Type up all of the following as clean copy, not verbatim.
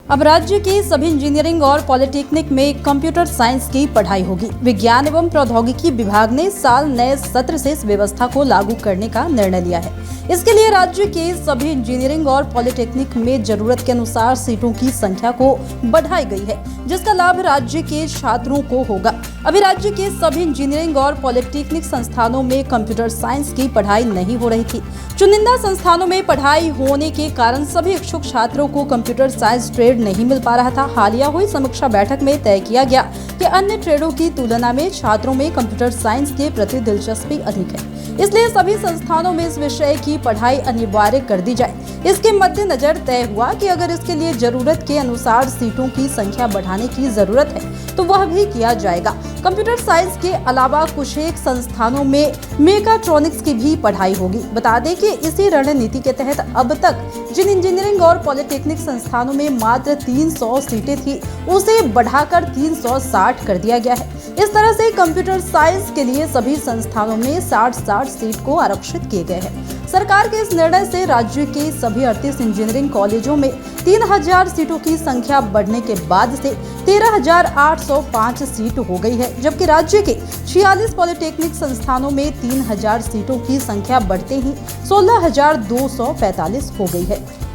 अब राज्य की सभी इंजीनियरिंग और पॉलिटेक्निक में कंप्यूटर साइंस की पढ़ाई होगी। विज्ञान एवं प्रौद्योगिकी विभाग ने साल नए सत्र से इस व्यवस्था को लागू करने का निर्णय लिया है। इसके लिए राज्य के सभी इंजीनियरिंग और पॉलिटेक्निक में जरूरत के अनुसार सीटों की संख्या को बढ़ाई गई है, जिसका लाभ राज्य के छात्रों को होगा। अभी राज्य के सभी इंजीनियरिंग और पॉलिटेक्निक संस्थानों में कंप्यूटर साइंस की पढ़ाई नहीं हो रही थी। चुनिंदा संस्थानों में पढ़ाई होने के कारण सभी इच्छुक छात्रों को कंप्यूटर साइंस ट्रेड नहीं मिल पा रहा था। हालिया हुई समीक्षा बैठक में तय किया गया कि अन्य ट्रेडों की तुलना में छात्रों में कंप्यूटर साइंस के प्रति दिलचस्पी अधिक है, इसलिए सभी संस्थानों में इस विषय की पढ़ाई अनिवार्य कर दी जाए। इसके मद्देनजर तय हुआ कि अगर इसके लिए जरूरत के अनुसार सीटों की संख्या बढ़ाने की जरूरत है तो वह भी किया जाएगा। कंप्यूटर साइंस के अलावा कुछ एक संस्थानों में मेकाट्रॉनिक्स की भी पढ़ाई होगी। बता दें कि इसी रणनीति के तहत अब तक जिन इंजीनियरिंग और पॉलिटेक्निक संस्थानों में मात्र 300 सीटें थी, उसे बढ़ाकर 360 कर दिया गया है। इस तरह से कंप्यूटर साइंस के लिए सभी संस्थानों में 60-60 सीट को आरक्षित किए गए हैं। सरकार के इस निर्णय से राज्य के सभी 38 इंजीनियरिंग कॉलेजों में 3000 सीटों की संख्या बढ़ने के बाद से 13,805 सीट हो गई है, जबकि राज्य के 46 पॉलिटेक्निक संस्थानों में 3000 सीटों की संख्या बढ़ते ही 16,245 हो गई है।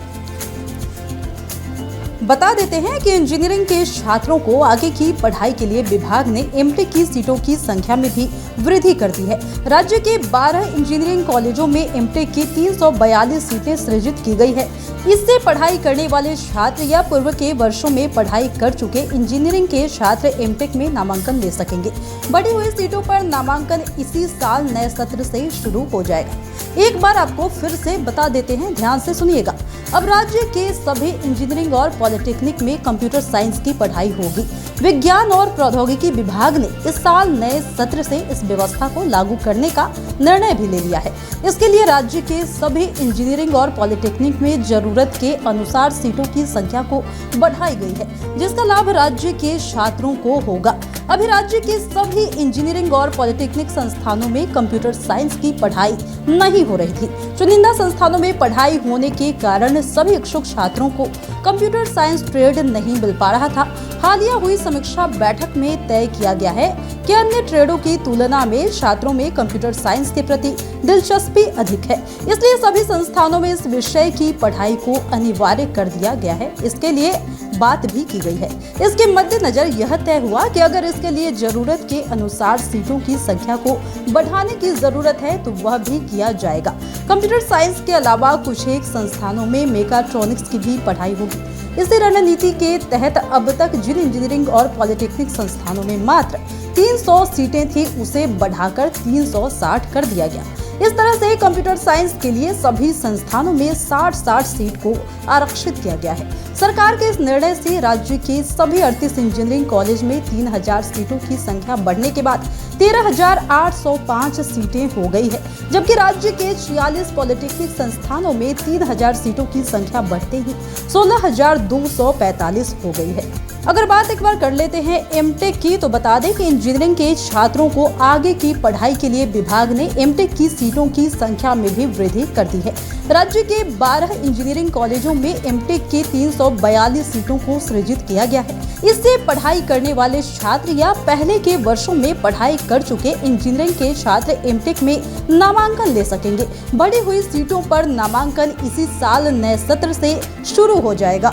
बता देते हैं कि इंजीनियरिंग के छात्रों को आगे की पढ़ाई के लिए विभाग ने एमटेक की सीटों की संख्या में भी वृद्धि कर दी है। राज्य के 12 इंजीनियरिंग कॉलेजों में एमटेक की 342 सीटें सृजित की गई है। इससे पढ़ाई करने वाले छात्र या पूर्व के वर्षों में पढ़ाई कर चुके इंजीनियरिंग के छात्र एमटेक में नामांकन ले सकेंगे। बढ़ी हुई सीटों पर नामांकन इसी साल नए सत्र से शुरू हो जाएगा। एक बार आपको फिर से बता देते हैं, ध्यान से सुनिएगा। अब राज्य के सभी इंजीनियरिंग और पॉलिटेक्निक में कंप्यूटर साइंस की पढ़ाई होगी। विज्ञान और प्रौद्योगिकी विभाग ने इस साल नए सत्र से इस व्यवस्था को लागू करने का निर्णय भी ले लिया है। इसके लिए राज्य के सभी इंजीनियरिंग और पॉलिटेक्निक में जरूरत के अनुसार सीटों की संख्या को बढ़ाई गई है, जिसका लाभ राज्य के छात्रों को होगा। अभी राज्य के सभी इंजीनियरिंग और पॉलिटेक्निक संस्थानों में कंप्यूटर साइंस की पढ़ाई नहीं हो रही थी। चुनिंदा संस्थानों में पढ़ाई होने के कारण सभी इच्छुक छात्रों को कंप्यूटर साइंस ट्रेड नहीं मिल पा रहा था। हालिया हुई समीक्षा बैठक में तय किया गया है कि अन्य ट्रेडों की तुलना में छात्रों में कंप्यूटर साइंस के प्रति दिलचस्पी अधिक है, इसलिए सभी संस्थानों में इस विषय की पढ़ाई को अनिवार्य कर दिया गया है। इसके लिए बात भी की गई है। इसके मद्देनजर यह तय हुआ कि अगर इसके लिए जरूरत के अनुसार सीटों की संख्या को बढ़ाने की जरूरत है तो वह भी किया जाएगा। कंप्यूटर साइंस के अलावा कुछ एक संस्थानों में मेकाट्रॉनिक्स की भी पढ़ाई होगी। इसी रणनीति के तहत अब तक जिन इंजीनियरिंग और पॉलिटेक्निक संस्थानों में मात्र 300 सीटें थी, उसे बढ़ाकर 360 कर दिया गया। इस तरह से कंप्यूटर साइंस के लिए सभी संस्थानों में 60-60 सीट को आरक्षित किया गया है। सरकार के इस निर्णय से राज्य के सभी 38 इंजीनियरिंग कॉलेज में 3000 सीटों की संख्या बढ़ने के बाद 13,805 सीटें हो गई है, जबकि राज्य के 46 पॉलिटेक्निक संस्थानों में 3000 सीटों की संख्या बढ़ते ही 16,245 हो गई है। अगर बात एक बार कर लेते हैं एमटेक की, तो बता दें कि इंजीनियरिंग के छात्रों को आगे की पढ़ाई के लिए विभाग ने एमटेक की सीटों की संख्या में भी वृद्धि कर दी है। राज्य के 12 इंजीनियरिंग कॉलेजों में एमटेक की 342 सीटों को सृजित किया गया है। इससे पढ़ाई करने वाले छात्र या पहले के वर्षों में पढ़ाई कर चुके इंजीनियरिंग के छात्र एमटेक में नामांकन ले सकेंगे। बढ़ी हुई सीटों पर नामांकन इसी साल नए सत्र से शुरू हो जाएगा।